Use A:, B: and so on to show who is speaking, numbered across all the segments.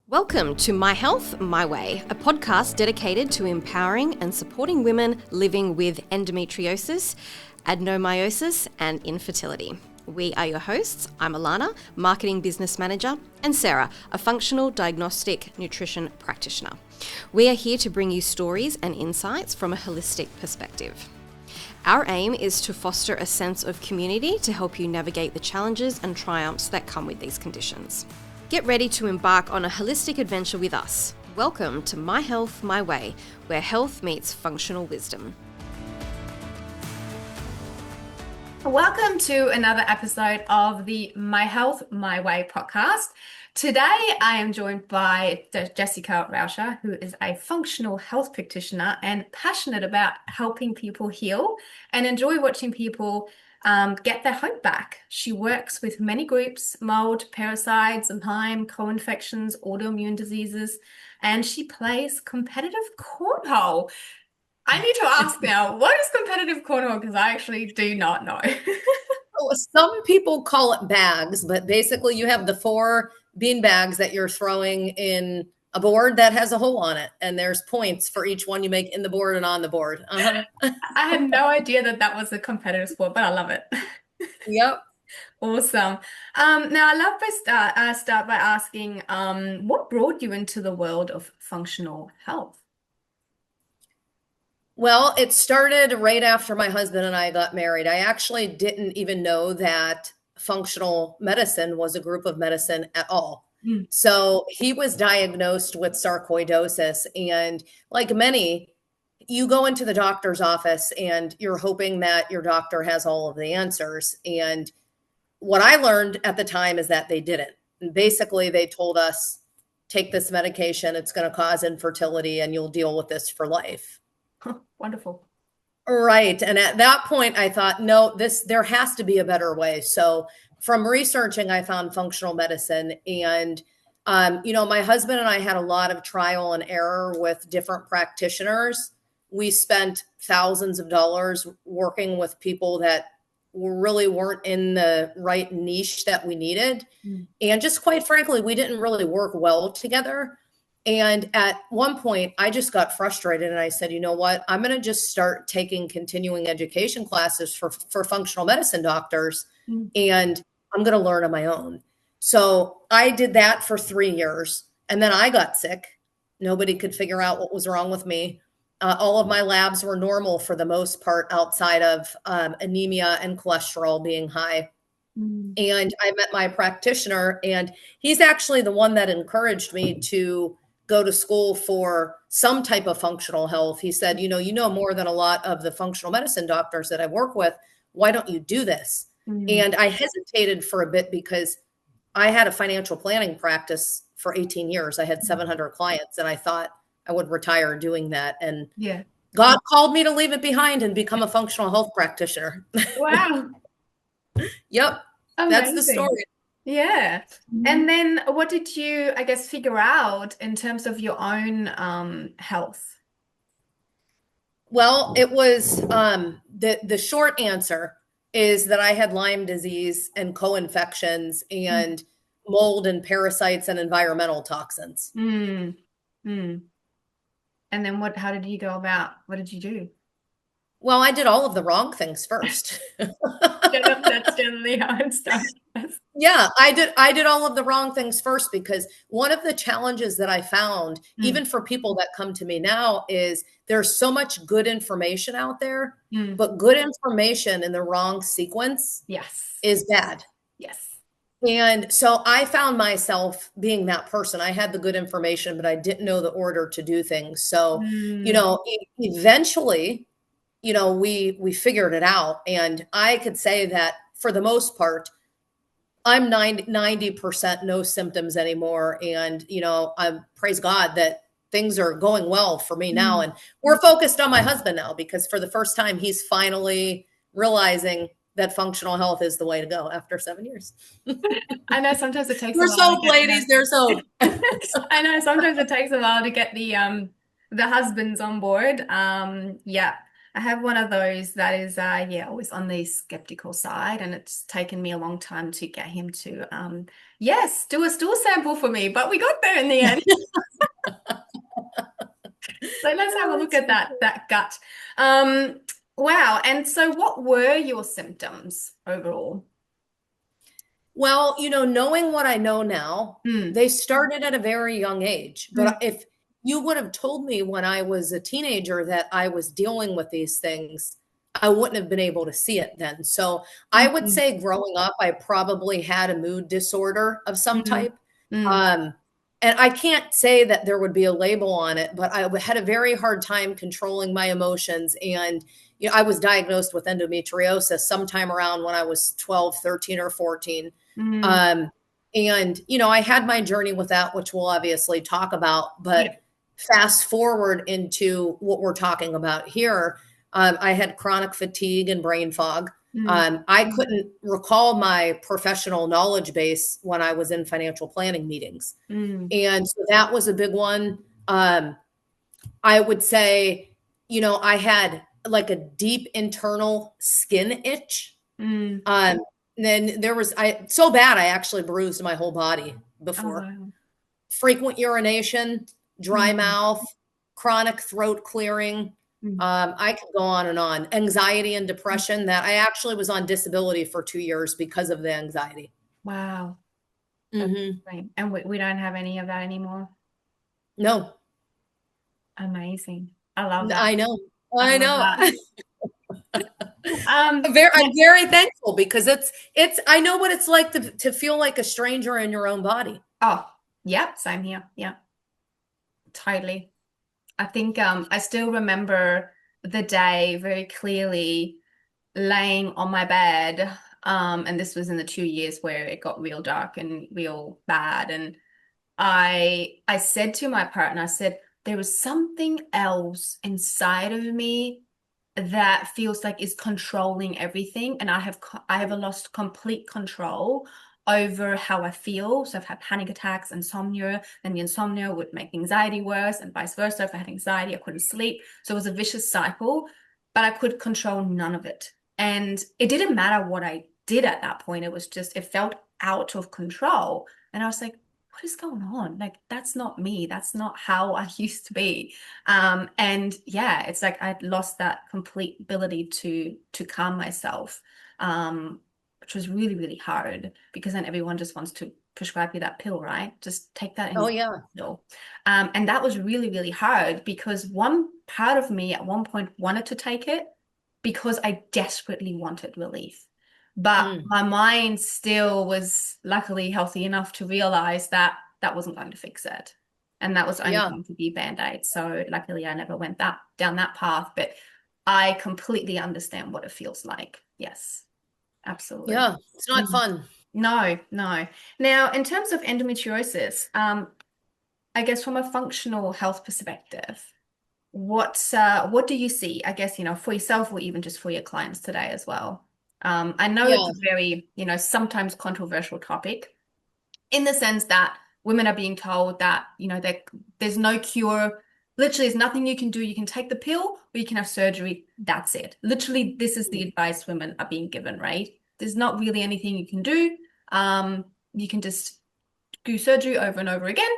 A: Welcome to My Health, My Way, a podcast dedicated to empowering and supporting women living with endometriosis, adenomyosis, and infertility. We are your hosts. I'm Alana, Marketing Business Manager, and Sarah, a functional diagnostic nutrition practitioner. We are here to bring you stories and insights from a holistic perspective. Our aim is to foster a sense of community to help you navigate the challenges and triumphs that come with these conditions. Get ready to embark on a holistic adventure with us. Welcome to My Health, My Way, where health meets functional wisdom.
B: Welcome to another episode of the My Health, My Way podcast. Today, I am joined by Jessica Rauscher, who is a functional health practitioner and passionate about helping people heal and enjoy watching people get their hope back. She works with many groups: mold, parasites, Lyme, co-infections, autoimmune diseases, and she plays competitive cornhole. I need to ask now, what is competitive cornhole? Because I actually do not know.
C: Some people call it bags, but basically you have the 4 bean bags that you're throwing in a board that has a hole on it, and there's points for each one you make in the board and on the board.
B: I had no idea that was a competitive sport, but I love it.
C: Yep.
B: Awesome. Now, I love to start by asking, what brought you into the world of functional health?
C: Well, it started right after my husband and I got married. I actually didn't even know that functional medicine was a group of medicine at all. So he was diagnosed with sarcoidosis, and like many, you go into the doctor's office and you're hoping that your doctor has all of the answers. And what I learned at the time is that they didn't. And basically, they told us, take this medication, it's going to cause infertility, and you'll deal with this for life.
B: Wonderful.
C: Right. And at that point, I thought, no, there has to be a better way. So from researching, I found functional medicine. And, my husband and I had a lot of trial and error with different practitioners. We spent thousands of dollars working with people that really weren't in the right niche that we needed. And just quite frankly, we didn't really work well together. And at one point, I just got frustrated and I said, you know what, I'm going to just start taking continuing education classes for functional medicine doctors, and I'm going to learn on my own. So I did that for 3 years, and then I got sick. Nobody could figure out what was wrong with me. All of my labs were normal for the most part, outside of anemia and cholesterol being high. And I met my practitioner, and he's actually the one that encouraged me to go to school for some type of functional health. He said, you know more than a lot of the functional medicine doctors that I work with. Why don't you do this? And I hesitated for a bit because I had a financial planning practice for 18 years. I had 700 clients, and I thought I would retire doing that. And God called me to leave it behind and become a functional health practitioner.
B: Wow.
C: Yep.
B: Amazing.
C: That's the story.
B: Yeah. And then what did you, figure out in terms of your own health?
C: Well, it was the short answer is that I had Lyme disease and co-infections and mold and parasites and environmental toxins.
B: And then how did you go about, what did you do?
C: Well, I did all of the wrong things first.
B: That's generally how it starts.
C: Yeah, I did all of the wrong things first, because one of the challenges that I found, even for people that come to me now, is there's so much good information out there, but good information in the wrong sequence is bad.
B: Yes.
C: And so I found myself being that person. I had the good information, but I didn't know the order to do things. So, eventually, we figured it out. And I could say that for the most part, I'm 90% no symptoms anymore. And, I praise God that things are going well for me now. And we're focused on my husband now, because for the first time, he's finally realizing that functional health is the way to go after 7 years.
B: I know sometimes it takes
C: There's hope, ladies. There's hope.
B: I know sometimes it takes a while to get the husbands on board. I have one of those that is, yeah, always on the skeptical side, and it's taken me a long time to get him to, yes, do a stool sample for me, but we got there in the end. So let's have a look at that gut. Wow. And so what were your symptoms overall?
C: Well, knowing what I know now, they started at a very young age. But if you would have told me when I was a teenager that I was dealing with these things, I wouldn't have been able to see it then. So I would say growing up, I probably had a mood disorder of some type. And I can't say that there would be a label on it, but I had a very hard time controlling my emotions. And, I was diagnosed with endometriosis sometime around when I was 12, 13, or 14. And, I had my journey with that, which we'll obviously talk about, but fast forward into what we're talking about here. I had chronic fatigue and brain fog. I couldn't recall my professional knowledge base when I was in financial planning meetings. And so that was a big one. I would say, I had like a deep internal skin itch. Then there was, so bad, I actually bruised my whole body before.
B: Oh, wow.
C: Frequent urination, dry mouth, chronic throat clearing. I could go on and on. Anxiety and depression, that I actually was on disability for 2 years because of the anxiety.
B: Wow. That's great. And we don't have any of that anymore.
C: No.
B: Amazing. I love that.
C: I know. I know.
B: I'm
C: very thankful because it's I know what it's like to feel like a stranger in your own body.
B: Oh, yeah, same here. Yeah, totally. I think I still remember the day very clearly, laying on my bed. And this was in the 2 years where it got real dark and real bad. And I said to my partner, I said, there was something else inside of me that feels like is controlling everything, and I have lost complete control over how I feel. So I've had panic attacks, insomnia, and the insomnia would make anxiety worse, and vice versa. If I had anxiety, I couldn't sleep. So it was a vicious cycle, but I could control none of it. And it didn't matter what I did at that point. It was just, it felt out of control. And I was like, what is going on? Like, that's not me. That's not how I used to be. And yeah, it's like I'd lost that complete ability to calm myself, which was really, really hard, because then everyone just wants to prescribe you that pill, right? Just take that.
C: Oh yeah.
B: Pill. And that was really, really hard, because one part of me at one point wanted to take it because I desperately wanted relief. But my mind still was luckily healthy enough to realize that that wasn't going to fix it. And that was only going to be Band-Aid. So luckily I never went down that path, but I completely understand what it feels like. Yes, absolutely.
C: Yeah, it's not fun.
B: No. Now, in terms of endometriosis, I guess from a functional health perspective, what do you see, I guess, for yourself or even just for your clients today as well? I know it's a very, sometimes controversial topic, in the sense that women are being told that, there's no cure. Literally, there's nothing you can do. You can take the pill or you can have surgery. That's it. Literally, this is the advice women are being given, right? There's not really anything you can do. You can just do surgery over and over again,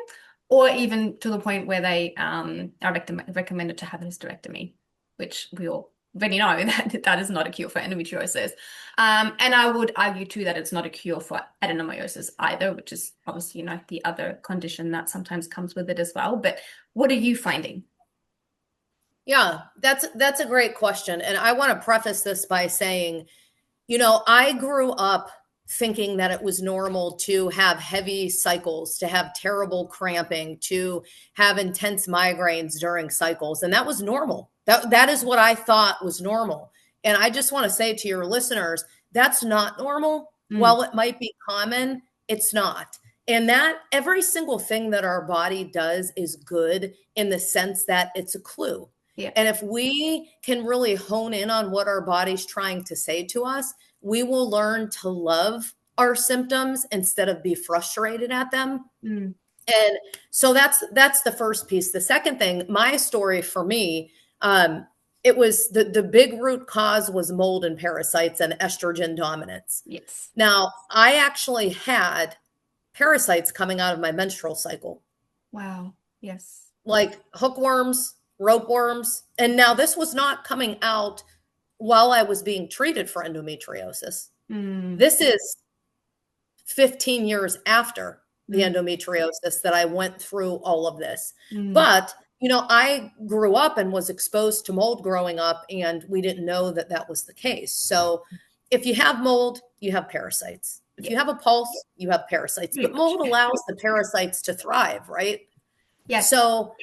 B: or even to the point where they are recommended to have a hysterectomy, which we all already know that is not a cure for endometriosis. And I would argue too that it's not a cure for adenomyosis either, which is obviously, the other condition that sometimes comes with it as well. But what are you finding?
C: Yeah, that's a great question. And I want to preface this by saying, I grew up thinking that it was normal to have heavy cycles, to have terrible cramping, to have intense migraines during cycles. And that was normal. That is what I thought was normal. And I just want to say to your listeners, that's not normal. While it might be common, it's not. And that every single thing that our body does is good, in the sense that it's a clue.
B: Yeah.
C: And if we can really hone in on what our body's trying to say to us, we will learn to love our symptoms instead of be frustrated at them. And so that's the first piece. The second thing, my story for me, it was the big root cause was mold and parasites and estrogen dominance.
B: Yes.
C: Now, I actually had parasites coming out of my menstrual cycle.
B: Wow. Yes.
C: Like hookworms, ropeworms. And now this was not coming out while I was being treated for endometriosis. This is 15 years after the endometriosis that I went through all of this. But, I grew up and was exposed to mold growing up, and we didn't know that that was the case. So if you have mold, you have parasites. If you have a pulse, you have parasites. But mold allows the parasites to thrive, right?
B: Yes.
C: So,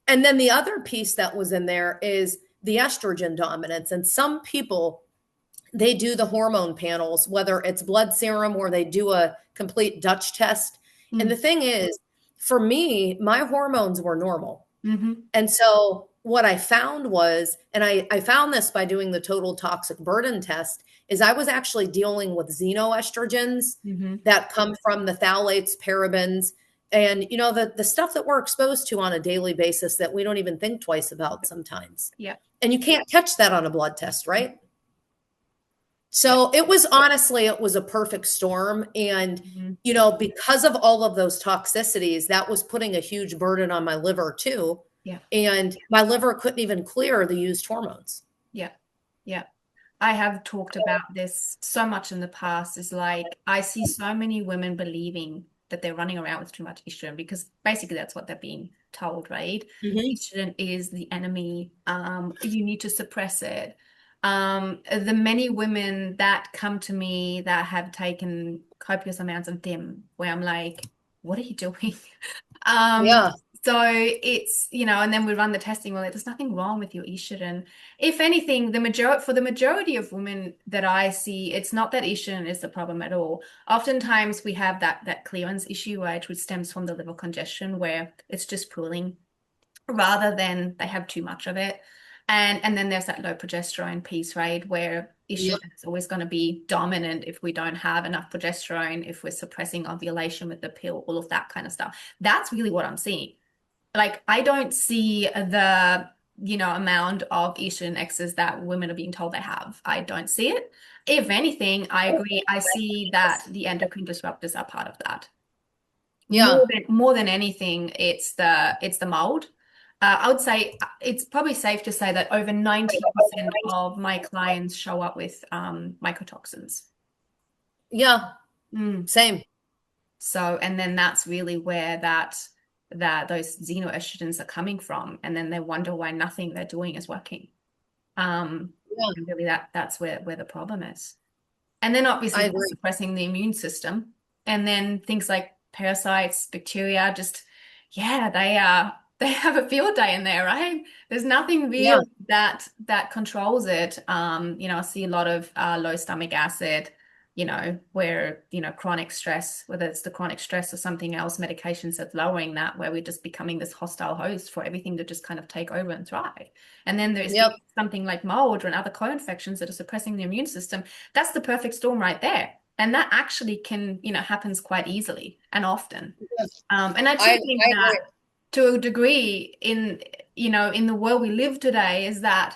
C: and then the other piece that was in there is the estrogen dominance. And some people, they do the hormone panels, whether it's blood serum or they do a complete Dutch test. And the thing is, for me, my hormones were normal. And so what I found was, and I found this by doing the total toxic burden test, is I was actually dealing with xenoestrogens that come from the phthalates, parabens, and the stuff that we're exposed to on a daily basis that we don't even think twice about sometimes.
B: Yeah.
C: And you can't catch that on a blood test, right? So it was a perfect storm. And, because of all of those toxicities, that was putting a huge burden on my liver too.
B: Yeah.
C: And my liver couldn't even clear the used hormones.
B: Yeah. Yeah. I have talked about this so much in the past. Is like, I see so many women believing that they're running around with too much estrogen, because basically that's what they're being told, right? Estrogen is the enemy. You need to suppress it. The many women that come to me that have taken copious amounts of DIM, where I'm like, what are you doing? So it's, and then we run the testing. Well, there's nothing wrong with your estrogen. If anything, for the majority of women that I see, it's not that estrogen is the problem at all. Oftentimes we have that clearance issue, right, which stems from the liver congestion, where it's just pooling rather than they have too much of it. And then there's that low progesterone piece, right, where estrogen is always going to be dominant if we don't have enough progesterone, if we're suppressing ovulation with the pill, all of that kind of stuff. That's really what I'm seeing. Like, I don't see the, amount of estrogen excess that women are being told they have. I don't see it. If anything, I agree. I see that the endocrine disruptors are part of that.
C: Yeah.
B: More than anything, it's the mold. I would say it's probably safe to say that over 90% of my clients show up with mycotoxins.
C: Yeah. Same.
B: So, and then that's really where those xenoestrogens are coming from, and then they wonder why nothing they're doing is working. And really that's where the problem is. And then obviously suppressing the immune system, and then things like parasites, bacteria, just they have a field day in there, right? There's nothing real that controls it. I see a lot of low stomach acid, where, chronic stress, whether it's the chronic stress or something else, medications that's lowering that, where we're just becoming this hostile host for everything to just kind of take over and thrive. And then there's something like mold and other co-infections that are suppressing the immune system. That's the perfect storm right there. And that actually can, happens quite easily and often. And I think that to a degree in the world we live today is that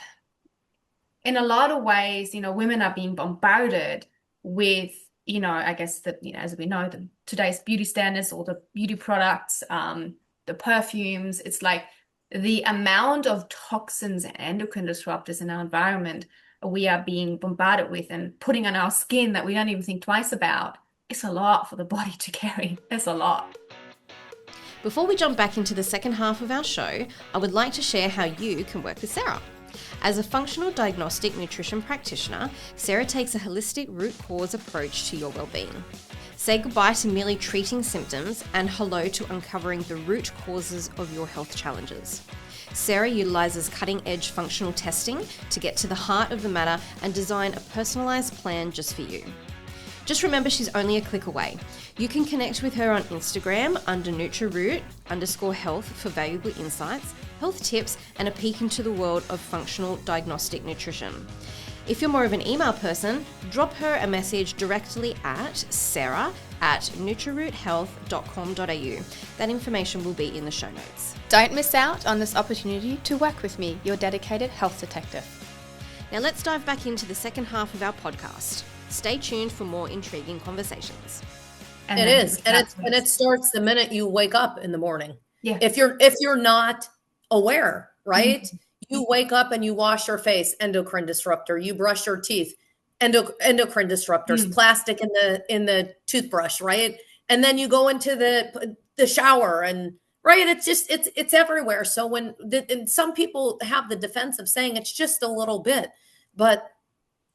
B: in a lot of ways, women are being bombarded with, I guess that, as we know, today's beauty standards, all the beauty products, the perfumes. It's like the amount of toxins and endocrine disruptors in our environment we are being bombarded with and putting on our skin that we don't even think twice about. It's a lot for the body to carry. It's a lot.
A: Before we jump back into the second half of our show, I would like to share how you can work with Sarah. As a functional diagnostic nutrition practitioner, Sarah takes a holistic root cause approach to your well-being. Say goodbye to merely treating symptoms and hello to uncovering the root causes of your health challenges. Sarah utilizes cutting-edge functional testing to get to the heart of the matter and design a personalized plan just for you. Just remember, she's only a click away. You can connect with her on Instagram under NutriRoot_health for valuable insights, health tips, and a peek into the world of functional diagnostic nutrition. If you're more of an email person, drop her a message directly at sarah@nutriroothealth.com.au. That information will be in the show notes.
D: Don't miss out on this opportunity to work with me, your dedicated health detective.
A: Now let's dive back into the second half of our podcast. Stay tuned for more intriguing conversations.
B: And
C: It
B: then
C: is, and it starts the minute you wake up in the morning.
B: Yeah.
C: If you're not aware, right?
B: Mm-hmm.
C: You wake up and you wash your face, endocrine disruptor. You brush your teeth, endocrine disruptors. Plastic in the toothbrush, right? And then you go into the shower, and right, it's everywhere. So and some people have the defense of saying it's just a little bit, but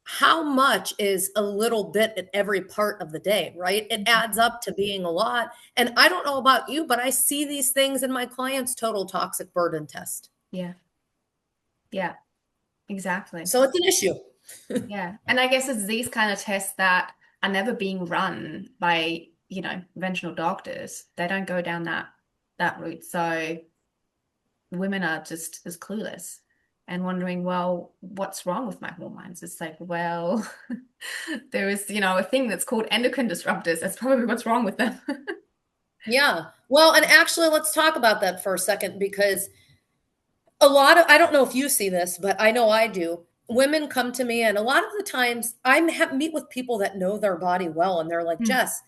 C: how much is a little bit at every part of the day, right? It adds up to being a lot. And I don't know about you, but I see these things in my clients' total toxic burden test.
B: Yeah. Yeah, exactly.
C: So it's an issue.
B: Yeah. And I guess it's these kind of tests that are never being run by, conventional doctors. They don't go down that route. So women are just as clueless and wondering, well, what's wrong with my hormones? It's like, well, there is, a thing that's called endocrine disruptors. That's probably what's wrong with them.
C: Yeah. Well, and actually, let's talk about that for a second, because I don't know if you see this, but I know I do. Women come to me, and a lot of the times meet with people that know their body well, and they're like, Jess,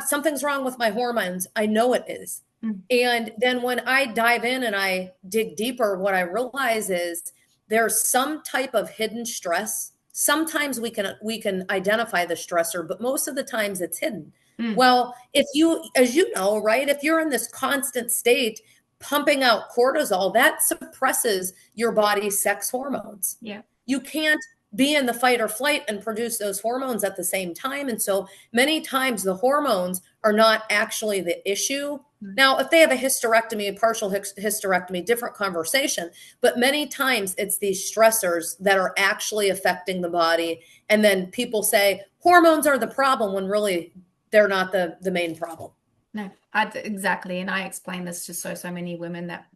C: something's wrong with my hormones. I know it is. And then when I dive in and I dig deeper, what I realize is there's some type of hidden stress. Sometimes we can identify the stressor, but most of the times it's hidden. Well, as you know, right, if you're in this constant state pumping out cortisol, that suppresses your body's sex hormones.
B: Yeah.
C: You can't be in the fight or flight and produce those hormones at the same time. And so many times the hormones are not actually the issue. Now, if they have a hysterectomy, a partial hysterectomy, different conversation. But many times it's these stressors that are actually affecting the body. And then people say hormones are the problem when really they're not the main problem.
B: No, exactly. And I explain this to so many women that,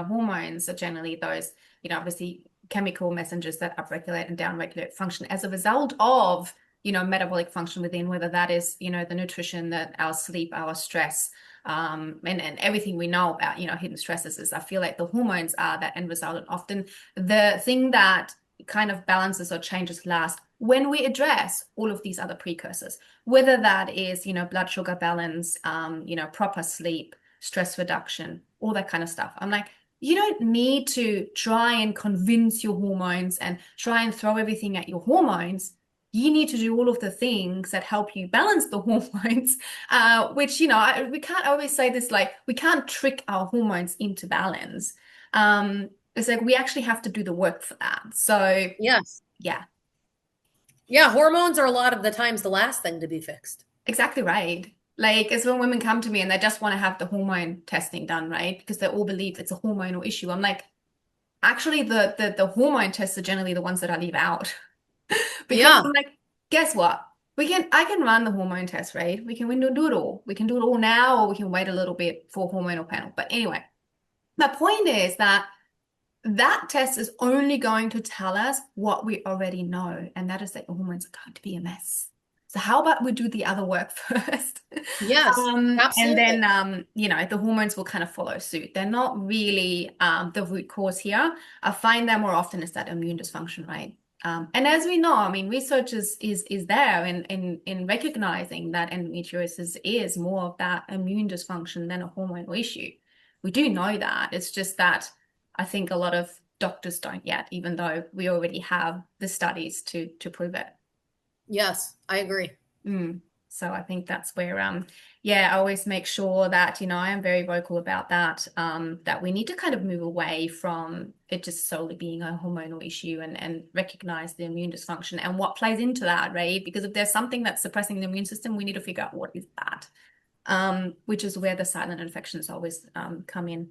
B: hormones are generally those, obviously chemical messengers that upregulate and downregulate function as a result of, metabolic function within, whether that is, the nutrition, that our sleep, our stress, and everything we know about, hidden stresses. Is I feel like the hormones are that end result. And often the thing that kind of balances or changes last when we address all of these other precursors, whether that is, blood sugar balance, proper sleep, stress reduction, all that kind of stuff. I'm like, you don't need to try and convince your hormones and try and throw everything at your hormones. You need to do all of the things that help you balance the hormones, which, we can't always say this, like, we can't trick our hormones into balance. It's like we actually have to do the work for that. So,
C: yes.
B: Yeah.
C: Yeah, hormones are a lot of the times the last thing to be fixed.
B: Exactly right. Like, it's when women come to me and they just want to have the hormone testing done, right? Because they all believe it's a hormonal issue. I'm like, actually, the hormone tests are generally the ones that I leave out. Because I'm like, guess what? I can run the hormone test, right? We can do it all. We can do it all now, or we can wait a little bit for hormonal panel. But anyway, my point is that test is only going to tell us what we already know, and that is that your hormones are going to be a mess. So how about we do the other work first?
C: Yes, absolutely.
B: And then, the hormones will kind of follow suit. They're not really the root cause here. I find that more often is that immune dysfunction, right? And as we know, I mean, research is there in recognizing that endometriosis is more of that immune dysfunction than a hormonal issue. We do know that. It's just that I think a lot of doctors don't yet, even though we already have the studies to prove it.
C: Yes, I agree.
B: So I think that's where, I always make sure that, I am very vocal about that, that we need to kind of move away from it just solely being a hormonal issue and recognize the immune dysfunction and what plays into that, right? Because if there's something that's suppressing the immune system, we need to figure out what is that, which is where the silent infections always come in.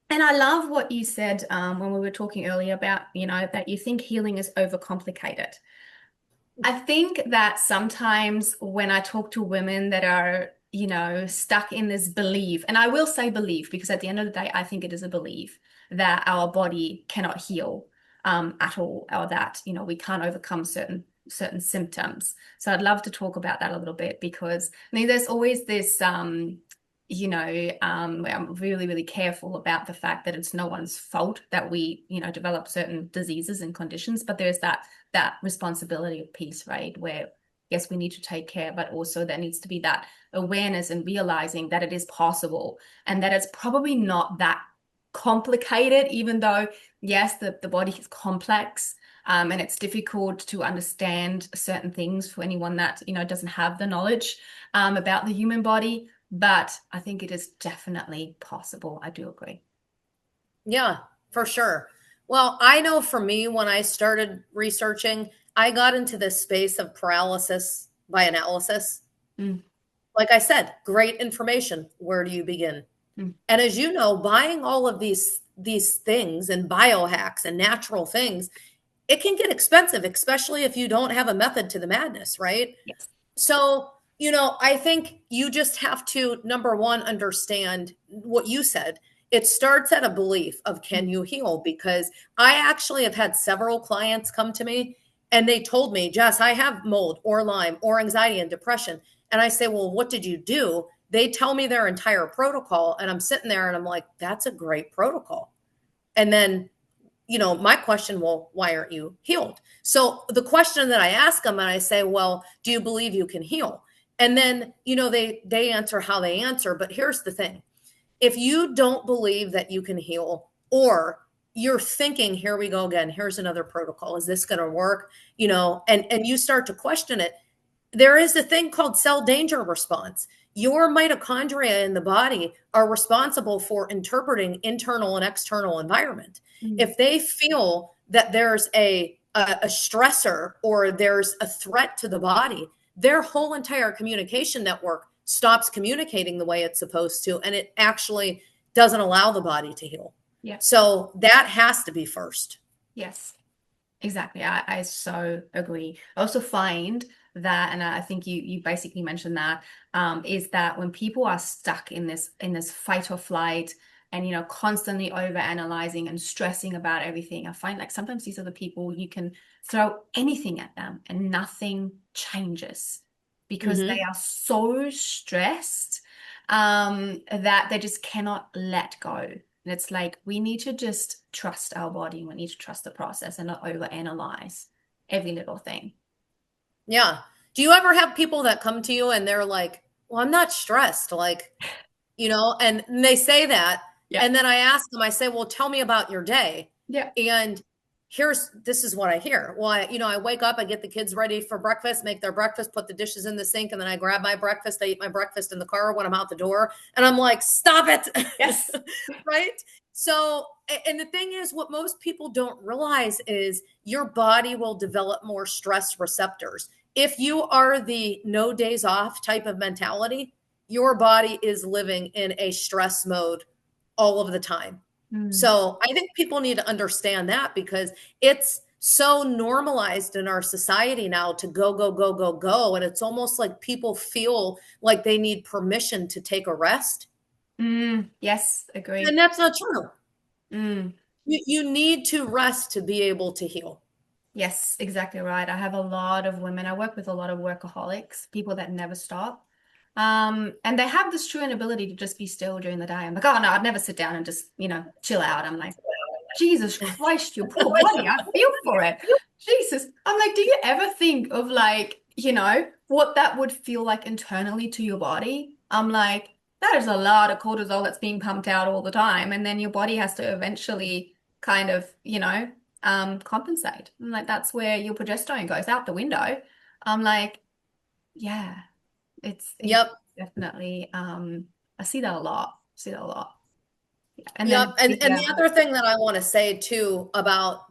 B: And I love what you said when we were talking earlier about, that you think healing is overcomplicated. I think that sometimes when I talk to women that are, stuck in this belief, and I will say belief because at the end of the day, I think it is a belief that our body cannot heal. at all, or that, we can't overcome certain symptoms. So I'd love to talk about that a little bit, because I mean, there's always this, I'm really, really careful about the fact that it's no one's fault that we, develop certain diseases and conditions, but there's that responsibility piece, right? Where yes, we need to take care, but also there needs to be that awareness and realizing that it is possible, and that it's probably not that complicated, even though, yes, the body is complex, and it's difficult to understand certain things for anyone that, doesn't have the knowledge about the human body. But I think it is definitely possible. I do agree.
C: Yeah, for sure. Well, I know for me, when I started researching, I got into this space of paralysis by analysis. Like I said, great information. Where do you begin? And as you know, buying all of these things and biohacks and natural things, it can get expensive, especially if you don't have a method to the madness, right?
B: Yes.
C: So, I think you just have to, number one, understand what you said. It starts at a belief of, can you heal? Because I actually have had several clients come to me and they told me, Jess, I have mold or Lyme or anxiety and depression. And I say, well, what did you do? They tell me their entire protocol, and I'm sitting there and I'm like, that's a great protocol. And then, my question, well, why aren't you healed? So the question that I ask them, and I say, well, do you believe you can heal? And then, they answer how they answer. But here's the thing. If you don't believe that you can heal, or you're thinking, here we go again, here's another protocol, is this going to work? And you start to question it. There is a thing called cell danger response. Your mitochondria in the body are responsible for interpreting internal and external environment. If they feel that there's a stressor or there's a threat to the body, their whole entire communication network stops communicating the way it's supposed to, and it actually doesn't allow the body to heal.
B: Yeah.
C: So that has to be first.
B: Yes, exactly. I so agree. I also find that, and I think you basically mentioned that, is that when people are stuck in this fight or flight, and constantly over analyzing and stressing about everything, I find like sometimes these are the people, you can throw anything at them and nothing changes, because they are so stressed that they just cannot let go. And it's like, we need to just trust our body. We need to trust the process and not overanalyze every little thing.
C: Yeah. Do you ever have people that come to you and they're like, well, I'm not stressed, like, and they say that. Yeah. And then I ask them, I say, well, tell me about your day.
B: Yeah.
C: And this is what I hear. Well, I wake up, I get the kids ready for breakfast, make their breakfast, put the dishes in the sink, and then I grab my breakfast. I eat my breakfast in the car when I'm out the door. And I'm like, stop it.
B: Yes.
C: Right. So, and the thing is, what most people don't realize is your body will develop more stress receptors. If you are the no days off type of mentality, your body is living in a stress mode all of the time. So I think people need to understand that, because it's so normalized in our society now to go, go, go, go, go. And it's almost like people feel like they need permission to take a rest.
B: Yes, agree.
C: And that's not true. You need to rest to be able to heal.
B: Yes, exactly right. I have a lot of women. I work with a lot of workaholics, people that never stop. And they have this true inability to just be still during the day. I'm like, oh no, I'd never sit down and just, chill out. I'm like, Jesus Christ, your poor body. I feel for it. Jesus. I'm like, do you ever think of like, what that would feel like internally to your body? I'm like, that is a lot of cortisol that's being pumped out all the time. And then your body has to eventually kind of, compensate. I'm like, that's where your progesterone goes out the window. I'm like, yeah. It's
C: Yep.
B: definitely, I see that a lot. Yeah. And
C: yep.
B: then,
C: And the other thing that I want to say too about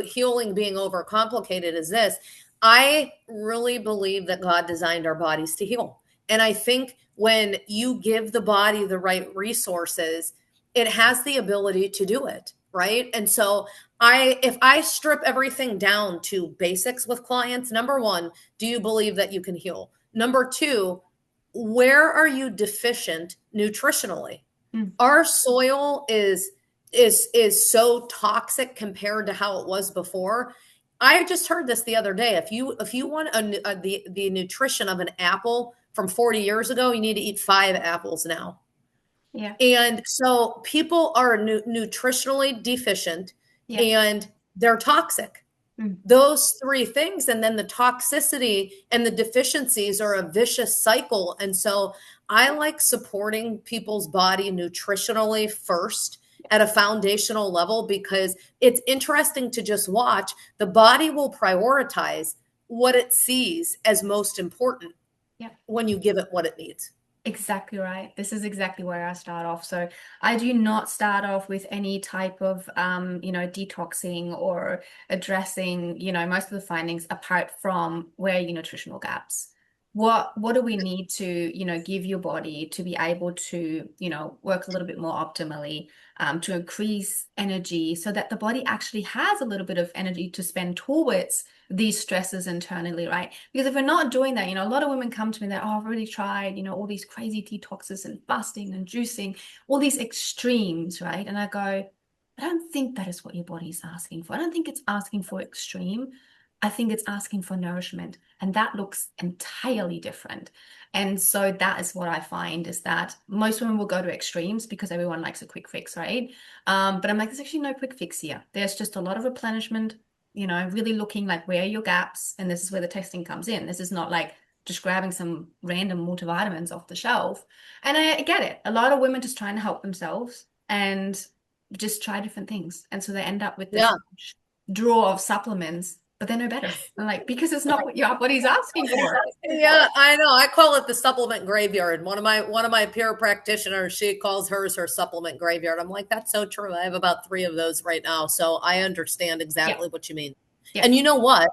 C: healing being overcomplicated is this. I really believe that God designed our bodies to heal. And I think when you give the body the right resources, it has the ability to do it. Right. And so if I strip everything down to basics with clients, number one, do you believe that you can heal? Number two, where are you deficient nutritionally? Our soil is is so toxic compared to how it was before. I just heard this the other day. If you want the nutrition of an apple from 40 years ago, you need to eat 5 apples now.
B: Yeah.
C: And so people are nutritionally deficient, and they're toxic. Those 3 things, and then the toxicity and the deficiencies are a vicious cycle. And so I like supporting people's body nutritionally first at a foundational level, because it's interesting to just watch. The body will prioritize what it sees as most important when you give it what it needs.
B: Exactly right. This is exactly where I start off. So I do not start off with any type of, detoxing or addressing, most of the findings apart from where are your nutritional gaps. What do we need to, give your body to be able to, work a little bit more optimally, to increase energy so that the body actually has a little bit of energy to spend towards these stresses internally, right? Because if we're not doing that, a lot of women come to me that, oh, I've already tried, all these crazy detoxes and fasting and juicing, all these extremes, right? And I go, I don't think that is what your body's asking for. I don't think it's asking for extreme. I think it's asking for nourishment, and that looks entirely different. And so that is what I find, is that most women will go to extremes because everyone likes a quick fix, right? But I'm like, there's actually no quick fix here. There's just a lot of replenishment, really looking like where are your gaps, and this is where the testing comes in. This is not like just grabbing some random multivitamins off the shelf. And I get it. A lot of women just trying to help themselves and just try different things. And so they end up with this drawer of supplements, but they're no better. Like, because it's not what your body's asking for.
C: Yeah, I know. I call it the supplement graveyard. One of my peer practitioners, she calls hers her supplement graveyard. I'm like, that's so true. I have about 3 of those right now. So I understand exactly what you mean. Yeah. And you know what?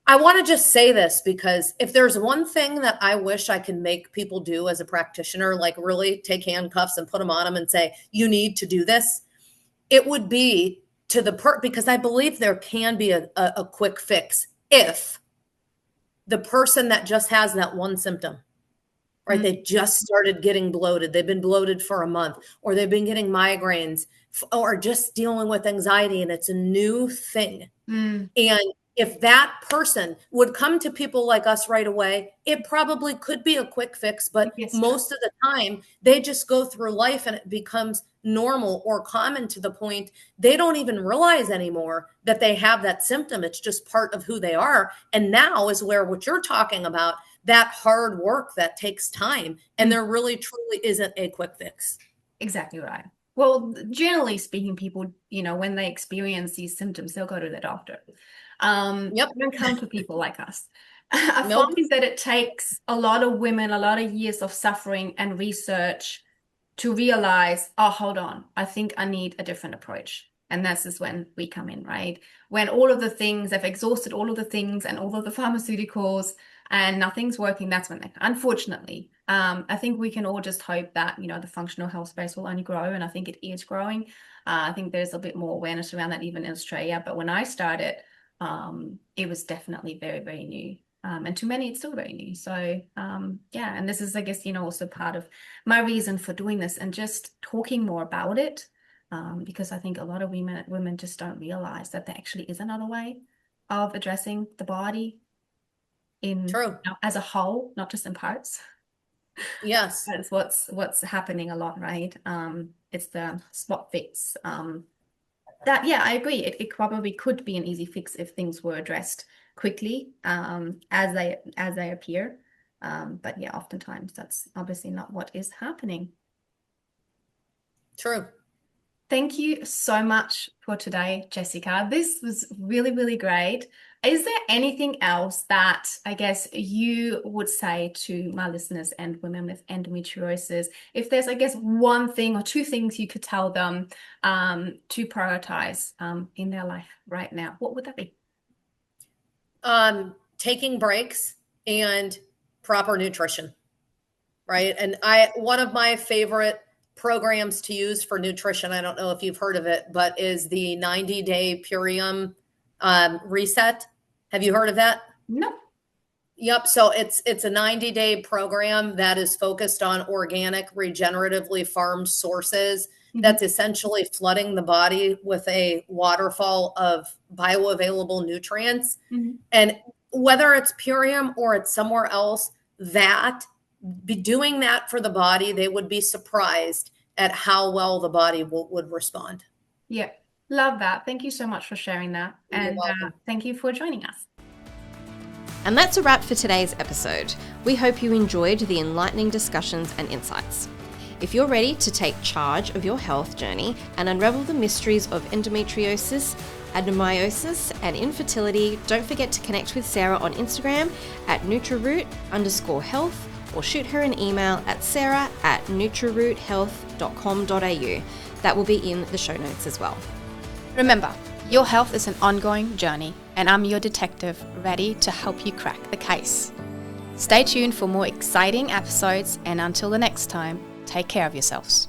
C: I want to just say this, because if there's one thing that I wish I could make people do as a practitioner, like really take handcuffs and put them on them and say, you need to do this, it would be to because I believe there can be a quick fix if the person that just has that one symptom, right? They just started getting bloated. They've been bloated for a month, or they've been getting migraines, or just dealing with anxiety, and it's a new thing. And if that person would come to people like us right away, it probably could be a quick fix, but most of the time they just go through life and it becomes normal or common to the point they don't even realize anymore that they have that symptom. It's just part of who they are. And now is where what you're talking about, that hard work that takes time, and there really truly isn't a quick fix.
B: Exactly right. Well, generally speaking, people, when they experience these symptoms, they'll go to their doctor. Don't come to people like us. I find that it takes a lot of women, a lot of years of suffering and research to realize, oh, hold on, I think I need a different approach. And this is when we come in, right? When all of the things, they've exhausted all of the things and all of the pharmaceuticals and nothing's working, that's when unfortunately, I think we can all just hope that, the functional health space will only grow. And I think it is growing. I think there's a bit more awareness around that even in Australia. But when I started, it was definitely very, very new. And to many, it's still very new. So, and this is, I guess, also part of my reason for doing this and just talking more about it, because I think a lot of women just don't realize that there actually is another way of addressing the body as a whole, not just in parts.
C: Yes.
B: That's what's happening a lot, right? It's the spot fix. I agree. It probably could be an easy fix if things were addressed quickly, as they appear. But yeah, oftentimes that's obviously not what is happening.
C: True.
B: Thank you so much for today, Jessica. This was really, really great. Is there anything else that I guess you would say to my listeners and women with endometriosis? If there's, I guess, one thing or 2 things you could tell them to prioritize in their life right now, what would that be?
C: Taking breaks and proper nutrition, right? And one of my favorite programs to use for nutrition, I don't know if you've heard of it, but is the 90-day Purium reset. Have you heard of that?
B: No.
C: Yep. So it's a 90-day program that is focused on organic, regeneratively farmed sources that's essentially flooding the body with a waterfall of bioavailable nutrients. And whether it's Purium or it's somewhere else, doing that for the body, they would be surprised at how well the body would respond.
B: Yeah, love that. Thank you so much for sharing that.
C: You're
B: And
C: welcome.
B: thank you for joining us.
A: And that's a wrap for today's episode. We hope you enjoyed the enlightening discussions and insights. If you're ready to take charge of your health journey and unravel the mysteries of endometriosis, adenomyosis, and infertility, don't forget to connect with Sarah on Instagram at nutriroot_health or shoot her an email at sarah@nutriroot.health.com.au. That will be in the show notes as well.
D: Remember, your health is an ongoing journey, and I'm your detective, ready to help you crack the case. Stay tuned for more exciting episodes, and until the next time, take care of yourselves.